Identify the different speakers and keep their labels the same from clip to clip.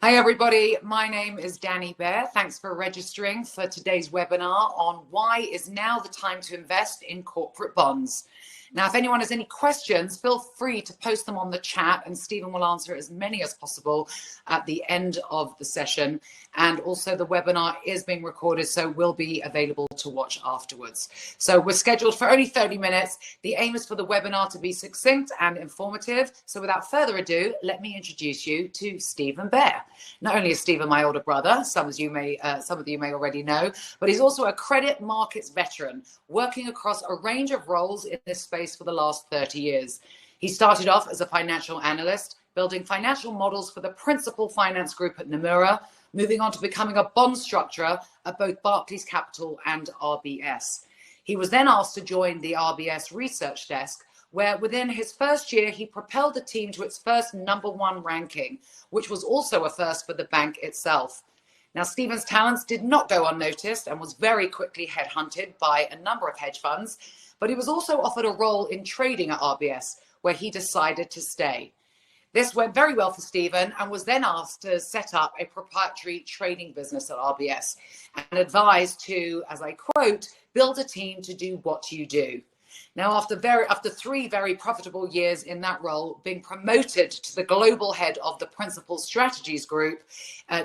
Speaker 1: Hi, everybody. My name is Danny Bear. Thanks for registering for today's webinar on why is now the time to invest in corporate bonds. Now, if anyone has any questions, feel free to post them on the chat and Stephen will answer as many as possible at the end of the session. And also the webinar is being recorded, so will be available to watch afterwards. So we're scheduled for only 30 minutes. The aim is for the webinar to be succinct and informative. So without further ado, let me introduce you to Stephen Bear. Not only is Stephen my older brother, some of you may already know, but he's also a credit markets veteran, working across a range of roles in this space for the last 30 years. He started off as a financial analyst, building financial models for the Principal Finance Group at Nomura, moving on to becoming a bond structurer at both Barclays Capital and RBS. He was then asked to join the RBS research desk, where within his first year, he propelled the team to its first #1 ranking, which was also a first for the bank itself. Now, Stephen's talents did not go unnoticed and was very quickly headhunted by a number of hedge funds, but he was also offered a role in trading at RBS, where he decided to stay. This went very well for Stephen and was then asked to set up a proprietary trading business at RBS and advised to, as I quote, build a team to do what you do. Now, after 3 very profitable years in that role, being promoted to the global head of the Principal Strategies Group,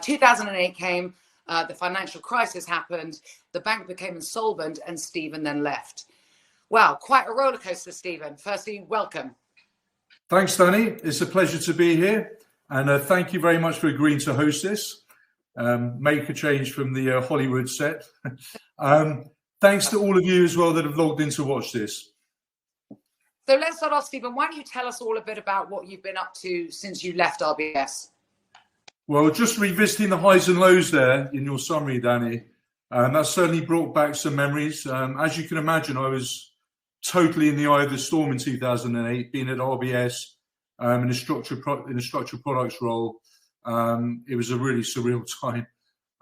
Speaker 1: 2008 came, the financial crisis happened, the bank became insolvent, and Stephen then left. Wow, quite a roller coaster, Stephen. Firstly, welcome.
Speaker 2: Thanks, Danny. It's a pleasure to be here. And thank you very much for agreeing to host this. Make a change from the Hollywood set. Thanks to all of you as well that have logged in to watch this.
Speaker 1: So let's start off, Stephen. Why don't you tell us all a bit about what you've been up to since you left RBS?
Speaker 2: Well, just revisiting the highs and lows there in your summary, Danny, that certainly brought back some memories. As you can imagine, I was totally in the eye of the storm in 2008, being at RBS in a structured products role. It was a really surreal time.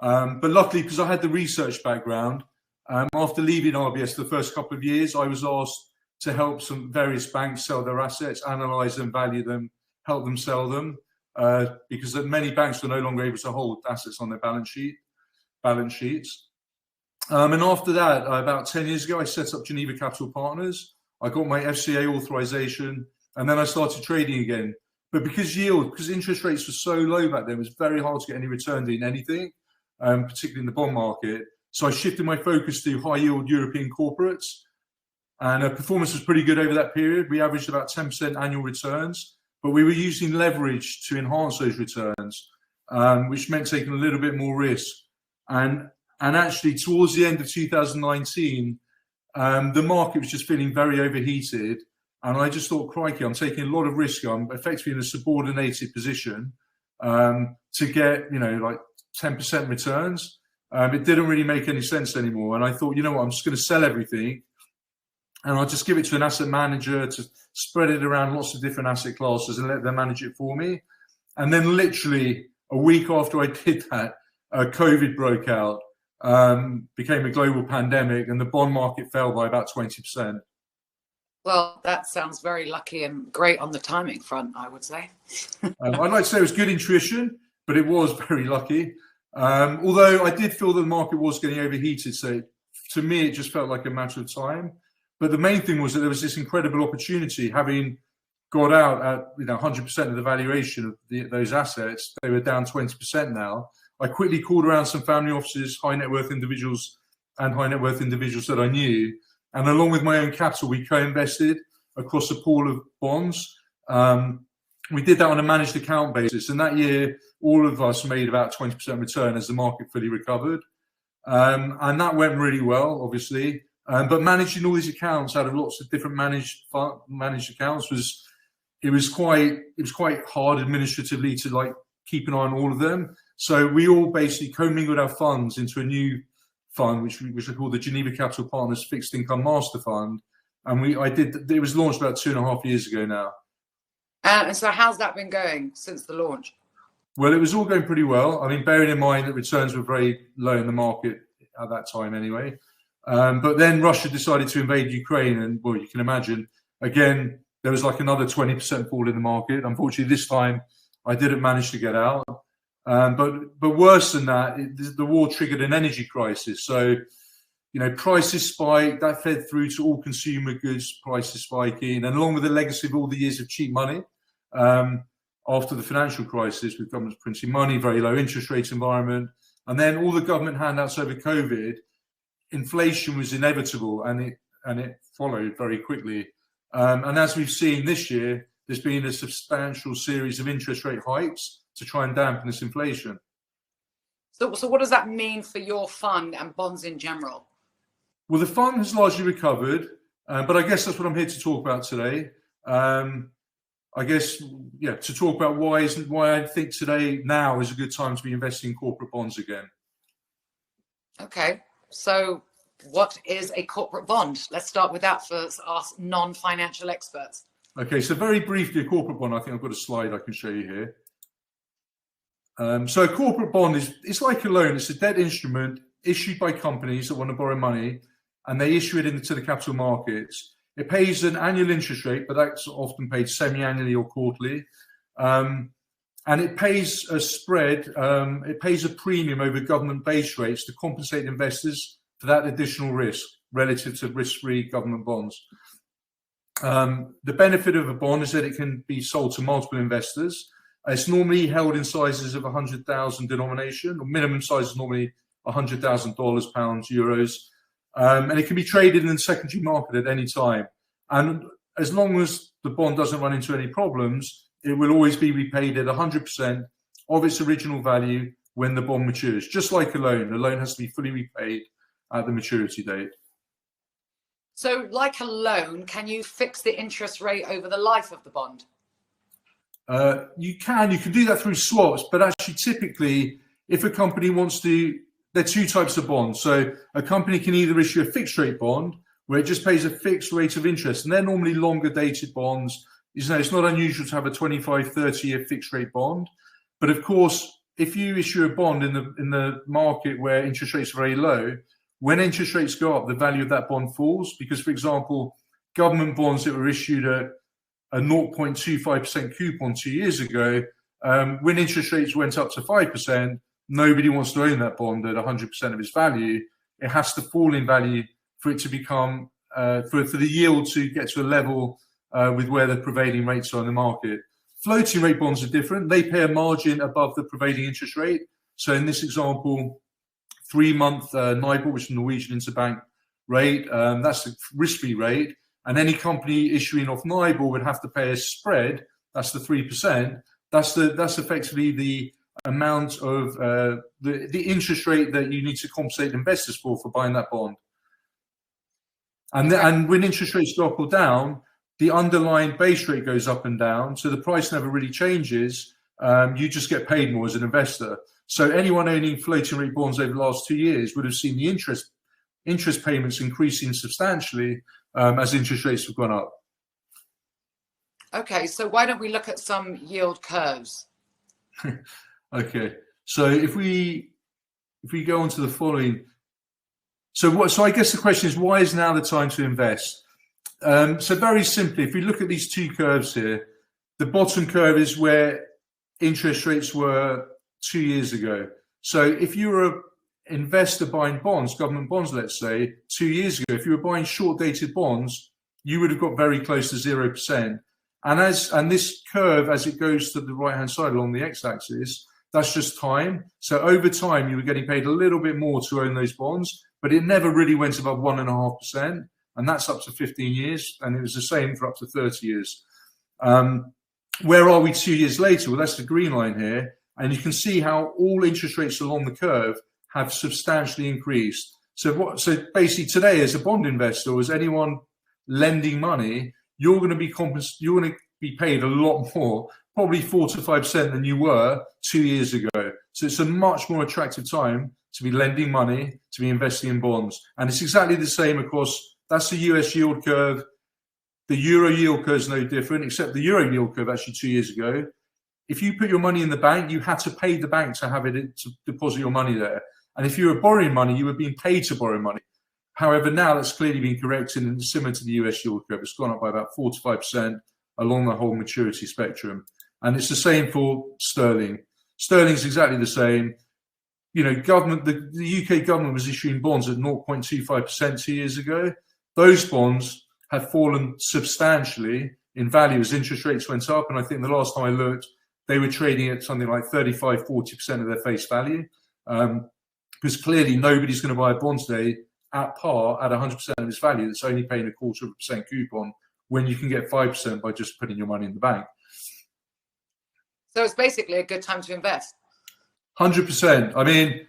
Speaker 2: But luckily, because I had the research background, after leaving RBS the first couple of years, I was asked to help some various banks sell their assets, analyze them, value them, help them sell them, because many banks were no longer able to hold assets on their balance sheets. And after that, about 10 years ago, I set up Geneva Capital Partners. I got my FCA authorization, and then I started trading again. But because interest rates were so low back then, it was very hard to get any return in anything, particularly in the bond market. So I shifted my focus to high yield European corporates, and performance was pretty good over that period. We averaged about 10% annual returns, but we were using leverage to enhance those returns, which meant taking a little bit more risk. And actually, towards the end of 2019, the market was just feeling very overheated. And I just thought, crikey, I'm taking a lot of risk. I'm effectively in a subordinated position to get, like 10% returns. It didn't really make any sense anymore. And I thought, you know what, I'm just going to sell everything and I'll just give it to an asset manager to spread it around lots of different asset classes and let them manage it for me. And then literally a week after I did that, COVID broke out, became a global pandemic, and the bond market fell by about 20%.
Speaker 1: Well, that sounds very lucky and great on the timing front, I would say.
Speaker 2: I'd like to say it was good intuition, but it was very lucky. Although I did feel that the market was getting overheated, so to me it just felt like a matter of time. But the main thing was that there was this incredible opportunity, having got out at 100% of the valuation of those assets. They were down 20% now. I quickly called around some family offices, high net worth individuals that I knew, and along with my own capital, we co-invested across a pool of bonds. We did that on a managed account basis, and that year all of us made about 20% return as the market fully recovered, and that went really well, obviously. But managing all these accounts out of lots of different managed accounts was quite hard administratively to keep an eye on all of them. So we all basically commingled our funds into a new fund, which we call the Geneva Capital Partners Fixed Income Master Fund, and it was launched about 2.5 years ago now.
Speaker 1: And so how's that been going since the launch?
Speaker 2: Well, it was all going pretty well. I mean, bearing in mind that returns were very low in the market at that time anyway. But then Russia decided to invade Ukraine, and well, you can imagine, again, there was like another 20% fall in the market. Unfortunately, this time I didn't manage to get out. But worse than that, the war triggered an energy crisis. So, prices spiked. That fed through to all consumer goods prices spiking, and along with the legacy of all the years of cheap money after the financial crisis, with governments printing money, very low interest rate environment, and then all the government handouts over COVID, inflation was inevitable, and it followed very quickly. And as we've seen this year, there's been a substantial series of interest rate hikes to try and dampen this inflation.
Speaker 1: So what does that mean for your fund and bonds in general?
Speaker 2: Well, the fund has largely recovered, but I guess that's what I'm here to talk about today. To talk about why I think today now is a good time to be investing in corporate bonds again.
Speaker 1: Okay, so what is a corporate bond? Let's start with that for us non-financial experts.
Speaker 2: Okay, so very briefly, a corporate bond, I think I've got a slide I can show you here. So a corporate bond it's like a loan. It's a debt instrument issued by companies that want to borrow money, and they issue it into the capital markets. It pays an annual interest rate, but that's often paid semi-annually or quarterly. And it pays a spread, it pays a premium over government base rates to compensate investors for that additional risk relative to risk-free government bonds. The benefit of a bond is that it can be sold to multiple investors. It's normally held in sizes of 100,000 denomination, or minimum size is normally $100,000, pounds, euros. And it can be traded in the secondary market at any time. And as long as the bond doesn't run into any problems, it will always be repaid at 100% of its original value when the bond matures. Just like a loan has to be fully repaid at the maturity date.
Speaker 1: So like a loan, can you fix the interest rate over the life of the bond?
Speaker 2: You can do that through swaps, but actually typically if a company wants to, there are two types of bonds. So a company can either issue a fixed rate bond where it just pays a fixed rate of interest, and they're normally longer dated bonds. It's not unusual to have a 25, 30-year fixed rate bond. But of course, if you issue a bond in the market where interest rates are very low, when interest rates go up, the value of that bond falls. Because, for example, government bonds that were issued at a 0.25% coupon 2 years ago, when interest rates went up to 5%, nobody wants to own that bond at 100% of its value. It has to fall in value for it to become, for the yield to get to a level with where the prevailing rates are in the market. Floating rate bonds are different. They pay a margin above the prevailing interest rate. So in this example, 3-month NIBOR, which is the Norwegian interbank rate, that's the risk-free rate. And any company issuing off NIBOR would have to pay a spread. That's the 3%. That's effectively the amount of the interest rate that you need to compensate investors for buying that bond. And when interest rates go up or down, the underlying base rate goes up and down, so the price never really changes. You just get paid more as an investor. So anyone owning floating rate bonds over the last 2 years would have seen the interest payments increasing substantially as interest rates have gone up.
Speaker 1: Okay, so why don't we look at some yield curves?
Speaker 2: Okay, so if we go on to the following, so I guess the question is, why is now the time to invest? So very simply, if we look at these two curves here, the bottom curve is where interest rates were 2 years ago. So if you were an investor buying bonds, government bonds, let's say, 2 years ago, if you were buying short-dated bonds, you would have got very close to 0%. And this curve, as it goes to the right-hand side along the x-axis, that's just time. So over time, you were getting paid a little bit more to own those bonds, but it never really went above 1.5%. And that's up to 15 years. And it was the same for up to 30 years. Where are we 2 years later? Well, that's the green line here. And you can see how all interest rates along the curve have substantially increased. So basically today, as a bond investor, or as anyone lending money, you're going to be paid a lot more, probably 4 to 5% than you were 2 years ago. So it's a much more attractive time to be lending money, to be investing in bonds. And it's exactly the same across, that's the US yield curve. The euro yield curve is no different, except the euro yield curve actually 2 years ago. If you put your money in the bank, you had to pay the bank to have it, to deposit your money there. And if you were borrowing money, you were being paid to borrow money. However, now that's clearly been corrected and similar to the US yield curve. It's gone up by about 4 to 5% along the whole maturity spectrum. And it's the same for sterling. Sterling's exactly the same. You know, the UK government was issuing bonds at 0.25% 2 years ago. Those bonds have fallen substantially in value as interest rates went up. And I think the last time I looked, they were trading at something like 35, 40% of their face value. Because clearly nobody's going to buy a bond today at par at 100% of its value. That's only paying 0.25% coupon when you can get 5% by just putting your money in the bank.
Speaker 1: So it's basically a good time to invest.
Speaker 2: 100%. I mean,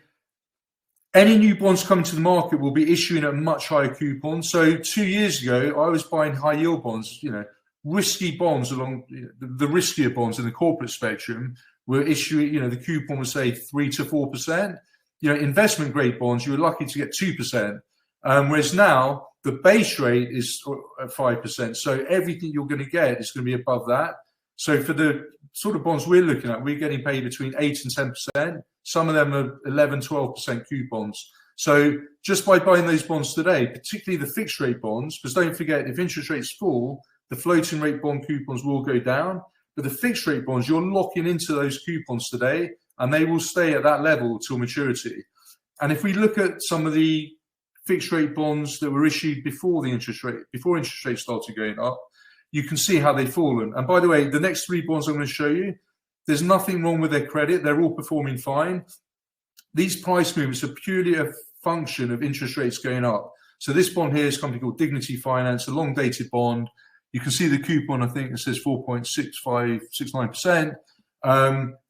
Speaker 2: any new bonds coming to the market will be issuing at a much higher coupon. So 2 years ago, I was buying high yield bonds, you know, risky bonds along the riskier bonds in the corporate spectrum were issuing, you know, the coupon was say 3 to 4%. You know, investment grade bonds, you were lucky to get 2%. Whereas now the base rate is at 5%. So everything you're going to get is going to be above that. So for the sort of bonds we're looking at, we're getting paid between 8 and 10%. Some of them are 11, 12% coupons. So just by buying those bonds today, particularly the fixed rate bonds, because don't forget, if interest rates fall, the floating rate bond coupons will go down. But the fixed rate bonds, you're locking into those coupons today, and they will stay at that level till maturity. And if we look at some of the fixed rate bonds that were issued before interest rates started going up, you can see how they've fallen. And by the way, the next 3 bonds I'm going to show you, there's nothing wrong with their credit. They're all performing fine. These price movements are purely a function of interest rates going up. So this bond here is a company called Dignity Finance, a long dated bond. You can see the coupon, I think it says 4.6569%.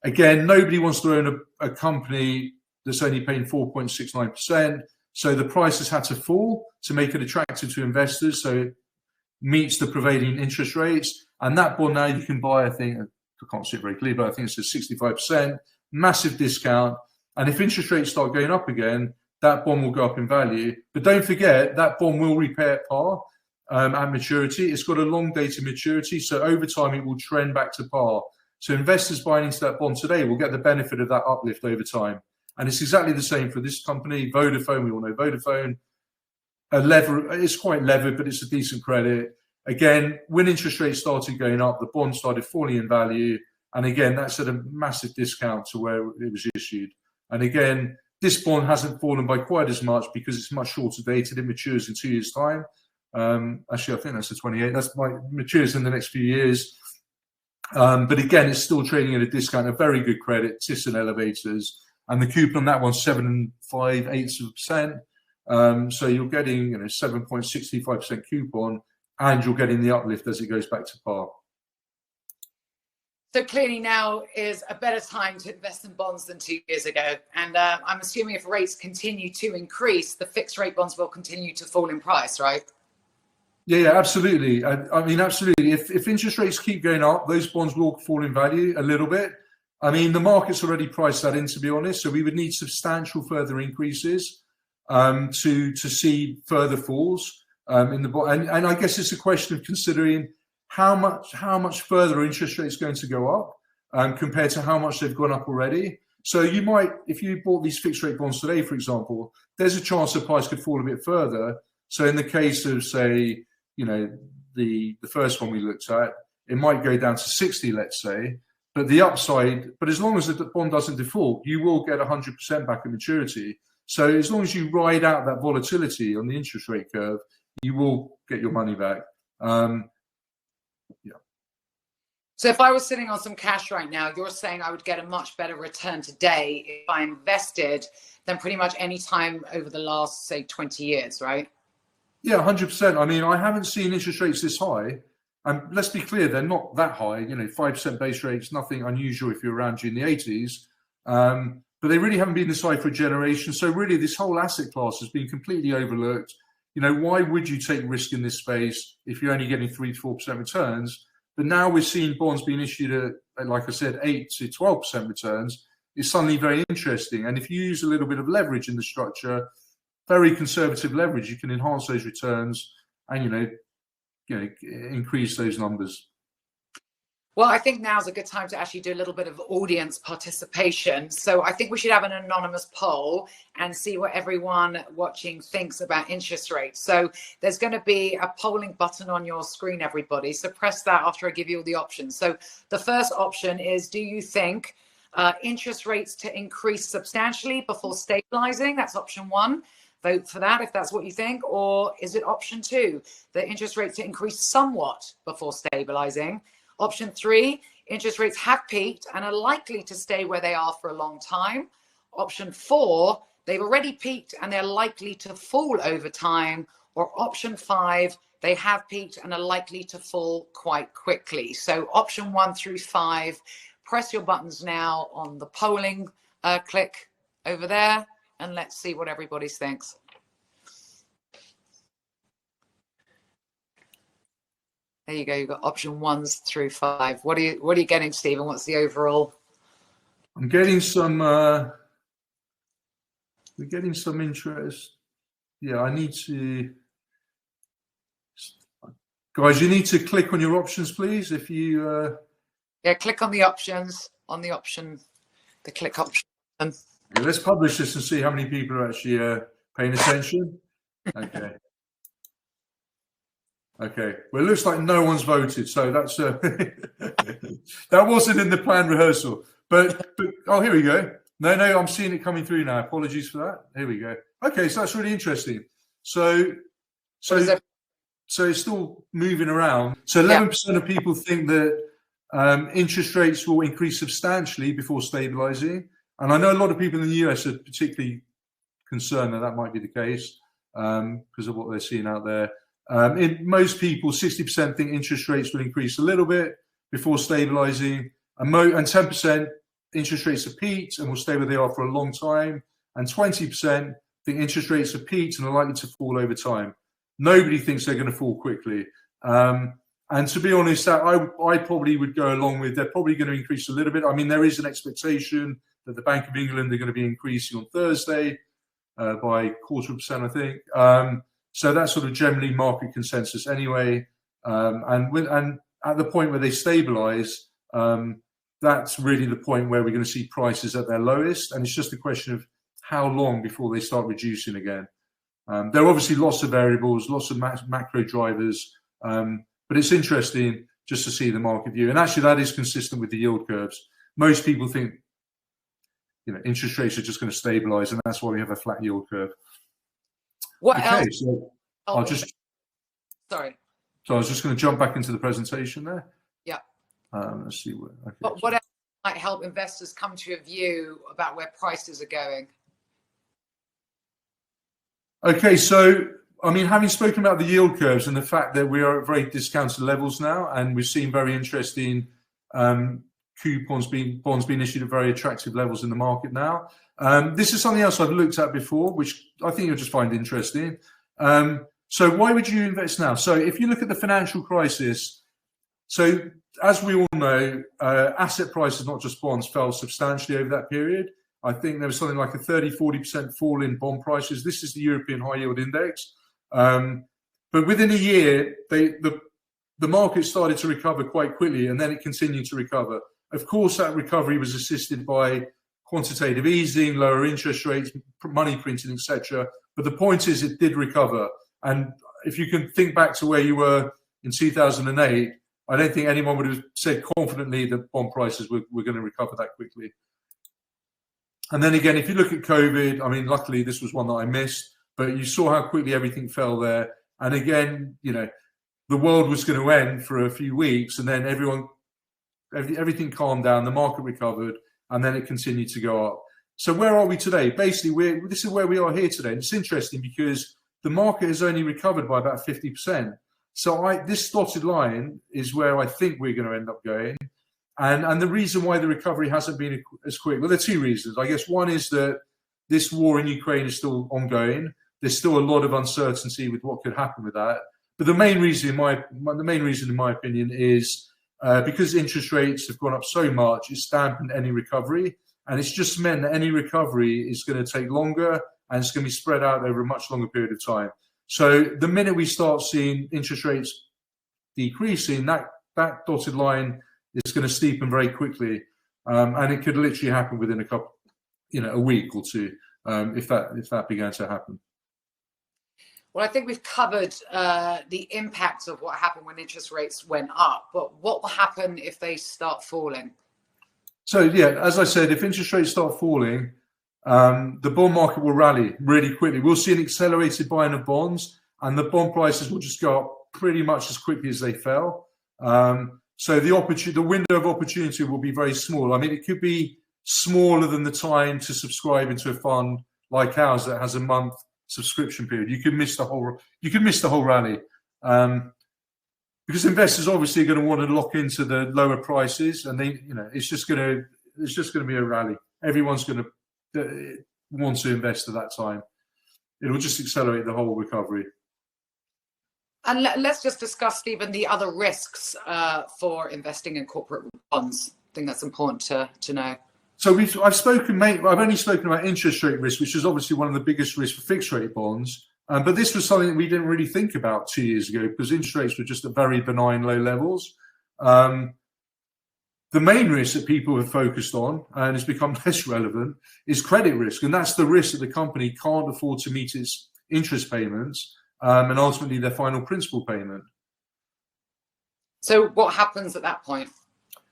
Speaker 2: Again, nobody wants to own a company that's only paying 4.69%. So the price has had to fall to make it attractive to investors. So it meets the prevailing interest rates. And that bond now you can buy, I think, I can't see it very clearly, but I think it says 65%, massive discount. And if interest rates start going up again, that bond will go up in value. But don't forget, that bond will repay at par at maturity. It's got a long dated maturity. So over time, it will trend back to par. So investors buying into that bond today will get the benefit of that uplift over time. And it's exactly the same for this company, Vodafone. We all know Vodafone. It's quite levered, but it's a decent credit. Again, when interest rates started going up, the bond started falling in value. And again, that's at a massive discount to where it was issued. And again, this bond hasn't fallen by quite as much because it's much shorter dated. It matures in 2 years' time. Actually, I think that's the 28. Matures in the next few years. But again, it's still trading at a discount, a very good credit, Thyssen Elevators. And the coupon on that one's 7 5/8%. So you're getting 7.65% coupon, and you're getting the uplift as it goes back to par.
Speaker 1: So clearly now is a better time to invest in bonds than 2 years ago. And I'm assuming if rates continue to increase, the fixed rate bonds will continue to fall in price, right?
Speaker 2: Yeah, absolutely. I mean, absolutely. If interest rates keep going up, those bonds will fall in value a little bit. I mean, the market's already priced that in, to be honest. So we would need substantial further increases to see further falls in the bond. And I guess it's a question of considering how much further interest rates going to go up compared to how much they've gone up already. So you might, if you bought these fixed rate bonds today, for example, there's a chance the price could fall a bit further. So in the case of, say, the first one we looked at, it might go down to 60, let's say. But the upside, but as long as the bond doesn't default, you will get 100% back at maturity. So as long as you ride out that volatility on the interest rate curve, you will get your money back. Yeah.
Speaker 1: So if I was sitting on some cash right now, you're saying I would get a much better return today if I invested than pretty much any time over the last, say, 20 years, right?
Speaker 2: Yeah, 100%. I mean, I haven't seen interest rates this high. And let's be clear, they're not that high. 5% base rates, nothing unusual if you're around during the 80s. But they really haven't been this high for a generation. So really, this whole asset class has been completely overlooked. Why would you take risk in this space if you're only getting 3 to 4% returns? But now we're seeing bonds being issued at, like I said, 8 to 12% returns. It's suddenly very interesting. And if you use a little bit of leverage in the structure, very conservative leverage, you can enhance those returns and, increase those numbers.
Speaker 1: Well, I think now's a good time to actually do a little bit of audience participation. So I think we should have an anonymous poll and see what everyone watching thinks about interest rates. So there's going to be a polling button on your screen, everybody. So press that after I give you all the options. So the first option is, do you think Interest rates to increase substantially before stabilizing. That's option 1. Vote for that if that's what you think. Or is it option 2, the interest rates to increase somewhat before stabilizing? Option 3, interest rates have peaked and are likely to stay where they are for a long time. Option 4, they've already peaked and they're likely to fall over time. Or option 5, they have peaked and are likely to fall quite quickly. So option 1 through 5, press your buttons now on the polling click over there, and let's see what everybody thinks. There you go. You've got option 1s through 5. What are you getting, Stephen? What's the overall?
Speaker 2: I'm getting some. We're getting some interest. Yeah, I need to. Guys, you need to click on your options, please. If you.
Speaker 1: Yeah, click on the options. On the option, the click option.
Speaker 2: Yeah, let's publish this and see how many people are actually paying attention. Okay. Okay. Well, it looks like no one's voted, so that's that wasn't in the planned rehearsal. But oh, here we go. No, I'm seeing it coming through now. Apologies for that. Here we go. Okay, so that's really interesting. So it's still moving around. So 11% of people think that interest rates will increase substantially before stabilizing. And I know a lot of people in the US are particularly concerned that might be the case because of what they're seeing out there. Most people, 60% think interest rates will increase a little bit before stabilizing, and 10% interest rates have peaked and will stay where they are for a long time, and 20% think interest rates have peaked and are likely to fall over time. Nobody thinks they're going to fall quickly. And to be honest, I probably would go along with they're probably going to increase a little bit. I mean, there is an expectation that the Bank of England are going to be increasing on Thursday by 0.25%, I think. So that's sort of generally market consensus anyway. And at the point where they stabilize, that's really the point where we're going to see prices at their lowest. And it's just a question of how long before they start reducing again. There are obviously lots of variables, lots of macro drivers, but it's interesting just to see the market view. And actually, that is consistent with the yield curves. Most people think, interest rates are just going to stabilize, and that's why we have a flat yield curve.
Speaker 1: What else?
Speaker 2: So
Speaker 1: Sorry.
Speaker 2: So I was just going to jump back into the presentation there.
Speaker 1: Yeah.
Speaker 2: Let's see.
Speaker 1: What else might help investors come to a view about where prices are going? Okay, so I mean, having spoken about the yield curves and the fact that we are at very discounted levels now, and we've seen very interesting bonds being issued at very attractive levels in the market now. This is something else I've looked at before, which I think you'll just find interesting. So why would you invest now? So if you look at the financial crisis, so as we all know, asset prices, not just bonds, fell substantially over that period. I think there was something like a 30-40% fall in bond prices. This is the European High Yield Index. But within a year, the market started to recover quite quickly, and then it continued to recover. Of course, that recovery was assisted by quantitative easing, lower interest rates, money printing, etc. But the point is, it did recover. And if you can think back to where you were in 2008, I don't think anyone would have said confidently that bond prices were going to recover that quickly. And then again, if you look at COVID, I mean, luckily this was one that I missed, but you saw how quickly everything fell there. And again, the world was going to end for a few weeks, and then everything calmed down, the market recovered, and then it continued to go up. So where are we today? Basically, this is where we are here today. And it's interesting because the market has only recovered by about 50%. So this dotted line is where I think we're going to end up going. And the reason why the recovery hasn't been as quick, well, there are two reasons. I guess one is that this war in Ukraine is still ongoing. There's still a lot of uncertainty with what could happen with that. But the main reason, in my opinion, is because interest rates have gone up so much, it's dampened any recovery. And it's just meant that any recovery is going to take longer, and it's going to be spread out over a much longer period of time. So the minute we start seeing interest rates decreasing, that dotted line is going to steepen very quickly, and it could literally happen within a week or two, if that began to happen. Well, I think we've covered the impact of what happened when interest rates went up, but what will happen if they start falling?
Speaker 2: So yeah, as I said, if interest rates start falling, the bond market will rally really quickly. We'll see an accelerated buying of bonds, and the bond prices will just go up pretty much as quickly as they fell. So the window of opportunity will be very small. I mean, it could be smaller than the time to subscribe into a fund like ours that has a month subscription period. You could miss the whole rally, because investors obviously are going to want to lock into the lower prices, and it's just going to be a rally. Everyone's going to want to invest at that time. It will just accelerate the whole recovery.
Speaker 1: And let's just discuss, Stephen, the other risks for investing in corporate bonds. I think that's important to know.
Speaker 2: So I've only spoken about interest rate risk, which is obviously one of the biggest risks for fixed rate bonds. But this was something that we didn't really think about 2 years ago because interest rates were just at very benign low levels. The main risk that people have focused on, and it's become less relevant, is credit risk. And that's the risk that the company can't afford to meet its interest payments and ultimately their final principal payment.
Speaker 1: So what happens at that point?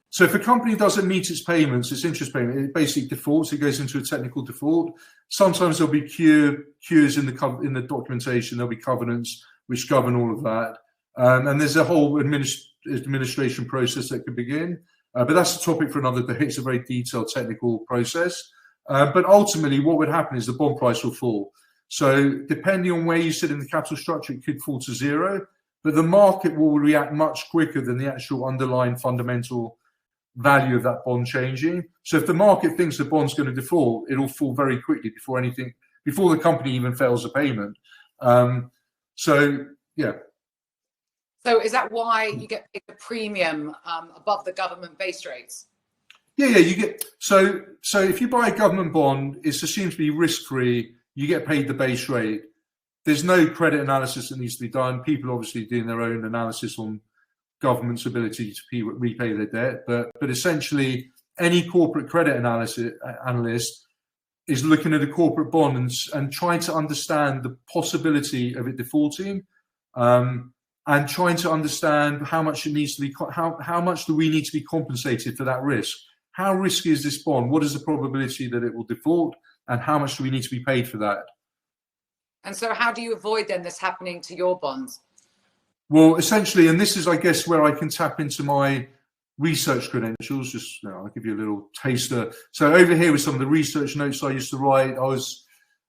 Speaker 2: So if a company doesn't meet its payments, its interest payment, it basically defaults. It goes into a technical default. Sometimes there'll be cures in the documentation. There'll be covenants which govern all of that, and there's a whole administration process that could begin. But that's a topic for another day. It's a very detailed technical process. But ultimately, what would happen is the bond price will fall. So depending on where you sit in the capital structure, it could fall to zero. But the market will react much quicker than the actual underlying fundamental value of that bond changing. So if the market thinks the bond's going to default, it'll fall very quickly before the company even fails a payment. So yeah.
Speaker 1: So is that why you get paid a premium above the government base rates?
Speaker 2: Yeah, you get so if you buy a government bond, it's assumed to be risk-free. You get paid the base rate. There's no credit analysis that needs to be done. People obviously doing their own analysis on government's ability to repay their debt, but essentially any corporate credit analyst is looking at a corporate bond and trying to understand the possibility of it defaulting, and trying to understand how much it needs to be, how much do we need to be compensated for that risk? How risky is this bond? What is the probability that it will default, and how much do we need to be paid for that?
Speaker 1: And so how do you avoid then this happening to your bonds?
Speaker 2: Well, essentially, and this is, I guess, where I can tap into my research credentials. Just, I'll give you a little taster. So over here with some of the research notes I used to write,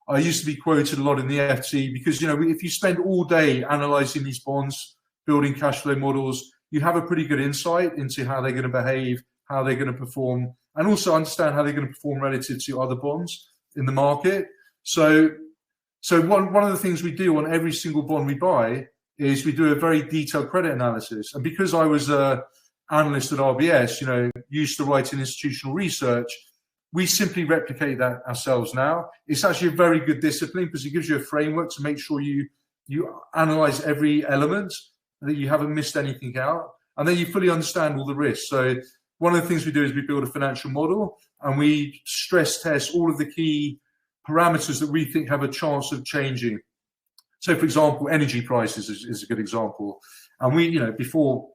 Speaker 2: I used to be quoted a lot in the FT because, if you spend all day analysing these bonds, building cash flow models, you have a pretty good insight into how they're going to behave, how they're going to perform, and also understand how they're going to perform relative to other bonds in the market. So one of the things we do on every single bond we buy is we do a very detailed credit analysis. And because I was an analyst at RBS, used to writing institutional research, we simply replicate that ourselves now. It's actually a very good discipline because it gives you a framework to make sure you analyze every element, that you haven't missed anything out, and then you fully understand all the risks. So one of the things we do is we build a financial model and we stress test all of the key parameters that we think have a chance of changing. So, for example, energy prices is a good example. And we, before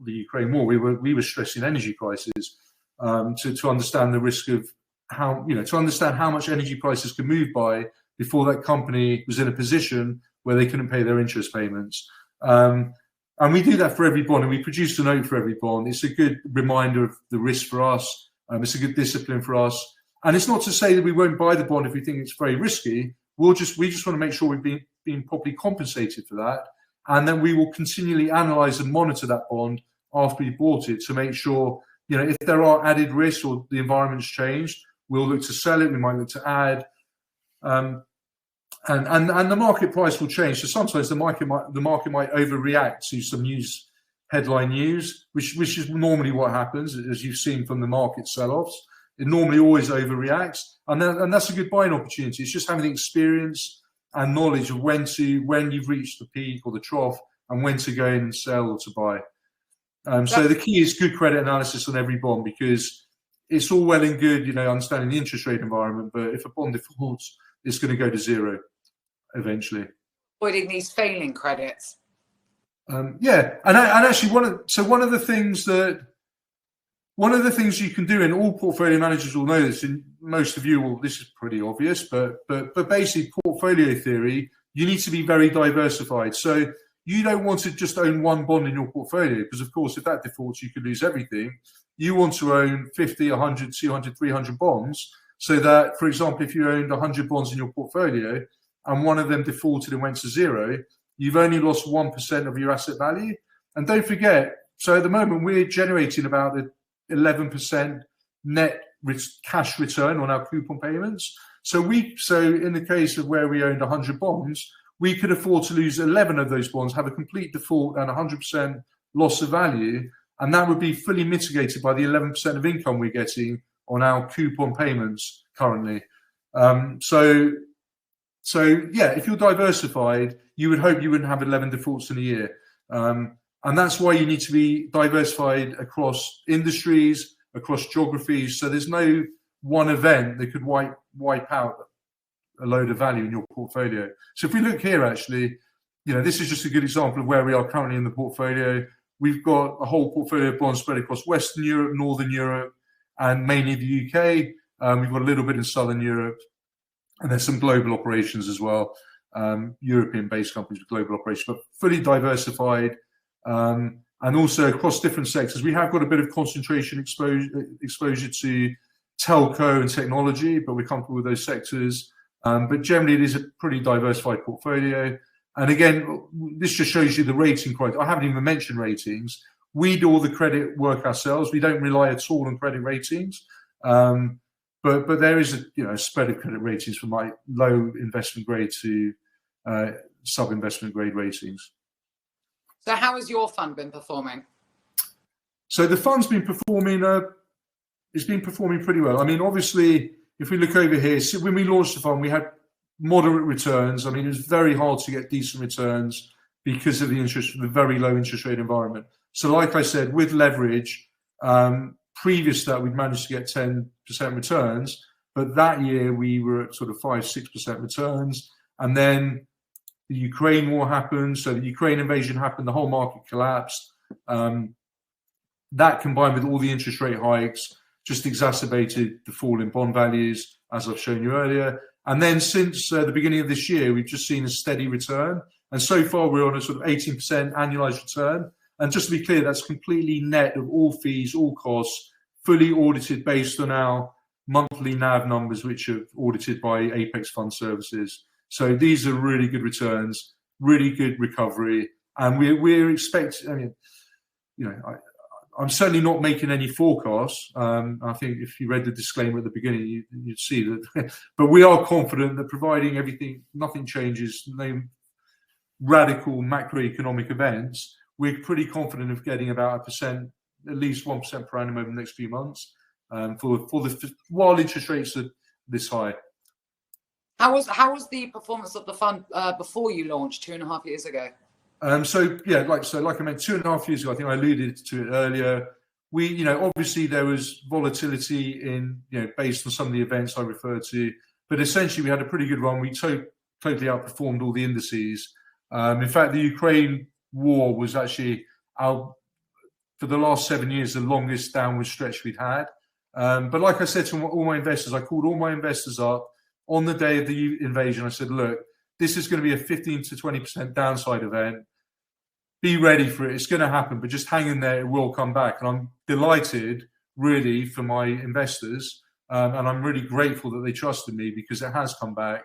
Speaker 2: the Ukraine war, we were stressing energy prices to understand the risk of how, to understand how much energy prices could move by before that company was in a position where they couldn't pay their interest payments. And we do that for every bond, and we produce a note for every bond. It's a good reminder of the risk for us. It's a good discipline for us. And it's not to say that we won't buy the bond if we think it's very risky. We just want to make sure we've been properly compensated for that. And then we will continually analyze and monitor that bond after we bought it to make sure, if there are added risks or the environment's changed, we'll look to sell it. We might look to add. And the market price will change. So sometimes the market might overreact to some headline news, which is normally what happens, as you've seen from the market sell-offs. It normally always overreacts, and that's a good buying opportunity. It's just having the experience and knowledge of when you've reached the peak or the trough, and when to go in and sell or to buy. So the key is good credit analysis on every bond, because it's all well and good, understanding the interest rate environment, but if a bond defaults, it's going to go to zero eventually.
Speaker 1: Avoiding these failing credits.
Speaker 2: And actually one of the things that One of the things you can do, and all portfolio managers will know this, and most of you will, this is pretty obvious, but basically portfolio theory, you need to be very diversified. So you don't want to just own one bond in your portfolio, because of course, if that defaults, you could lose everything. You want to own 50, 100, 200, 300 bonds, so that, for example, if you owned 100 bonds in your portfolio and one of them defaulted and went to zero, you've only lost 1% of your asset value. And don't forget, so at the moment, we're generating about 11% net cash return on our coupon payments. So in the case of where we owned 100 bonds, we could afford to lose 11 of those bonds, have a complete default and 100% loss of value, and that would be fully mitigated by the 11% of income we're getting on our coupon payments currently. So yeah, if you're diversified, you would hope you wouldn't have 11 defaults in a year. And that's why you need to be diversified across industries, across geographies. So there's no one event that could wipe out a load of value in your portfolio. So if we look here, actually, this is just a good example of where we are currently in the portfolio. We've got a whole portfolio of bonds spread across Western Europe, Northern Europe, and mainly the UK. We've got a little bit in Southern Europe, and there's some global operations as well, European-based companies with global operations, but fully diversified. And also across different sectors. We have got a bit of concentration exposure to telco and technology, but we're comfortable with those sectors. But generally, it is a pretty diversified portfolio. And again, this just shows you the rating criteria. I haven't even mentioned ratings. We do all the credit work ourselves. We don't rely at all on credit ratings. But there is a spread of credit ratings from like low investment grade to sub-investment grade ratings.
Speaker 1: So how has your fund been performing?
Speaker 2: So the fund's been performing, it's been performing pretty well. I mean, obviously, if we look over here, so when we launched the fund, we had moderate returns. I mean, it was very hard to get decent returns because of the very low interest rate environment. So like I said, with leverage, previous to that, we'd managed to get 10% returns. But that year, we were at sort of 5-6% returns. And then the Ukraine war happened, so the Ukraine invasion happened, the whole market collapsed. That combined with all the interest rate hikes just exacerbated the fall in bond values, as I've shown you earlier. And then since the beginning of this year, we've just seen a steady return. And so far, we're on a sort of 18% annualized return. And just to be clear, that's completely net of all fees, all costs, fully audited based on our monthly NAV numbers, which are audited by Apex Fund Services. So these are really good returns, really good recovery, and we're expecting. I mean, I'm certainly not making any forecasts. I think if you read the disclaimer at the beginning, you'd see that. But we are confident that providing nothing changes, no radical macroeconomic events, we're pretty confident of getting about 1%, at least 1% per annum over the next few months, while interest rates are this high.
Speaker 1: How was the performance of the fund before you launched 2.5 years ago?
Speaker 2: Like I meant, 2.5 years ago, I think I alluded to it earlier. Obviously there was volatility in, based on some of the events I referred to, but essentially we had a pretty good run. We totally outperformed all the indices. In fact, the Ukraine war was actually for the last 7 years, the longest downward stretch we'd had. But like I said to all my investors, I called all my investors up on the day of the invasion. I said, look, this is going to be a 15 to 20% downside event. Be ready for it. It's going to happen, but just hang in there. It will come back. And I'm delighted, really, for my investors. And I'm really grateful that they trusted me because it has come back.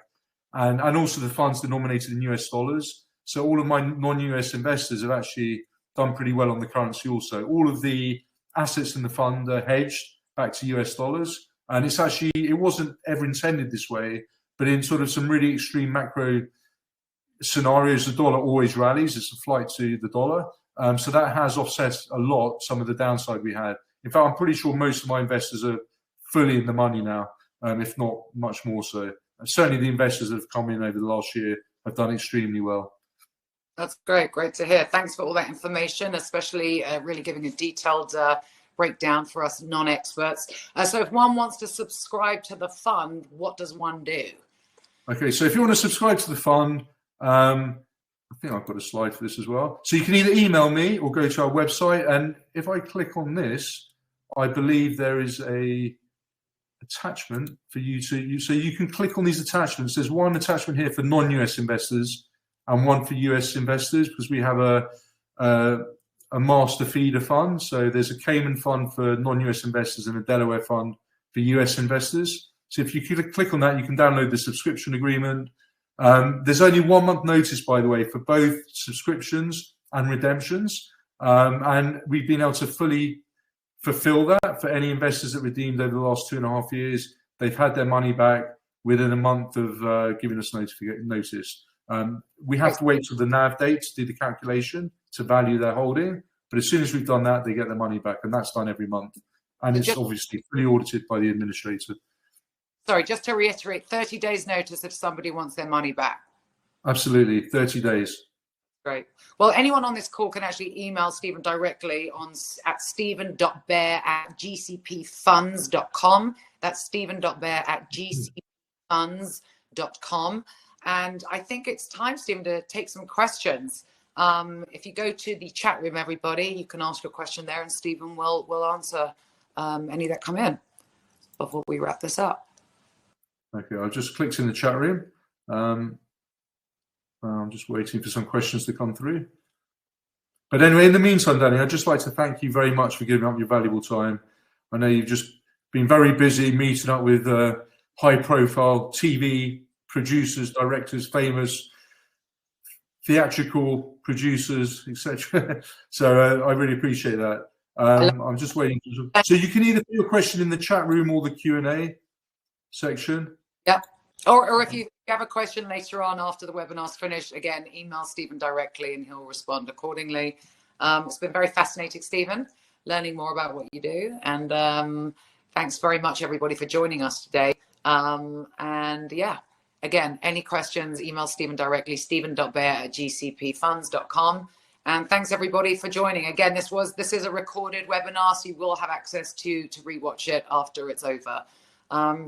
Speaker 2: And also the fund's denominated in US dollars. So all of my non-US investors have actually done pretty well on the currency also. All of the assets in the fund are hedged back to US dollars. And it wasn't ever intended this way, but in sort of some really extreme macro scenarios, the dollar always rallies. It's a flight to the dollar. So that has offset a lot some of the downside we had. In fact, I'm pretty sure most of my investors are fully in the money now, if not much more so. And certainly the investors that have come in over the last year have done extremely well.
Speaker 1: That's great. Great to hear. Thanks for all that information, especially really giving a detailed breakdown for us non-experts. So if one wants to subscribe to the fund, what does one do? Okay, so if you want to subscribe to the fund, I think I've got a slide for this as well. So you can either email me or go to our website. And if I click on this,
Speaker 2: I believe there is a attachment for you to so you can click on these attachments. There's one attachment here for non-US investors and one for US investors, because we have a master feeder fund. So there's a Cayman fund for non-US investors and a Delaware fund for US investors. So if you click on that, you can download the subscription agreement. There's only 1 month notice, by the way, for both subscriptions and redemptions. And we've been able to fully fulfill that for any investors that redeemed over the last 2.5 years. They've had their money back within a month of giving us notice. We have to wait till the NAV date to do the calculation to value their holding. But as soon as we've done that, they get their money back. And that's done every month. And it's obviously fully audited by the administrator.
Speaker 1: Sorry, just to reiterate, 30 days notice if somebody wants their money back.
Speaker 2: Absolutely, 30 days.
Speaker 1: Great. Well, anyone on this call can actually email Stephen directly at stephen.bear@gcpfunds.com. That's stephen.bear@gcpfunds.com. And I think it's time, Stephen, to take some questions. If you go to the chat room, everybody, you can ask your question there, and Stephen will answer any that come in before we wrap this up.
Speaker 2: Okay, I just clicked in the chat room. I'm just waiting for some questions to come through. But anyway, in the meantime, Danny, I'd just like to thank you very much for giving up your valuable time. I know you've just been very busy meeting up with high-profile TV producers, directors, famous theatrical producers, etc. So I really appreciate that. I'm just waiting. So you can either put your question in the chat room or the Q&A section.
Speaker 1: Yeah. Or if you have a question later on after the webinar's finished, again, email Stephen directly and he'll respond accordingly. It's been very fascinating, Stephen, learning more about what you do. And thanks very much, everybody, for joining us today. And yeah, again, any questions, email Stephen directly, stephen.bear@gcpfunds.com. And thanks, everybody, for joining. Again, this is a recorded webinar, so you will have access to rewatch it after it's over.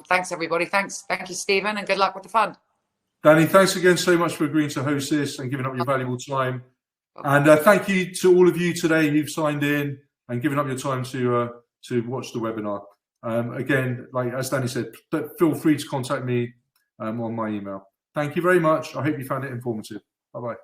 Speaker 1: Thanks, everybody. Thank you, Stephen, and good luck with the fund.
Speaker 2: Danny, thanks again so much for agreeing to host this and giving up your valuable time. And thank you to all of you today who've signed in and given up your time to watch the webinar. Again, like as Danny said, feel free to contact me on my email. Thank you very much. I hope you found it informative. Bye-bye.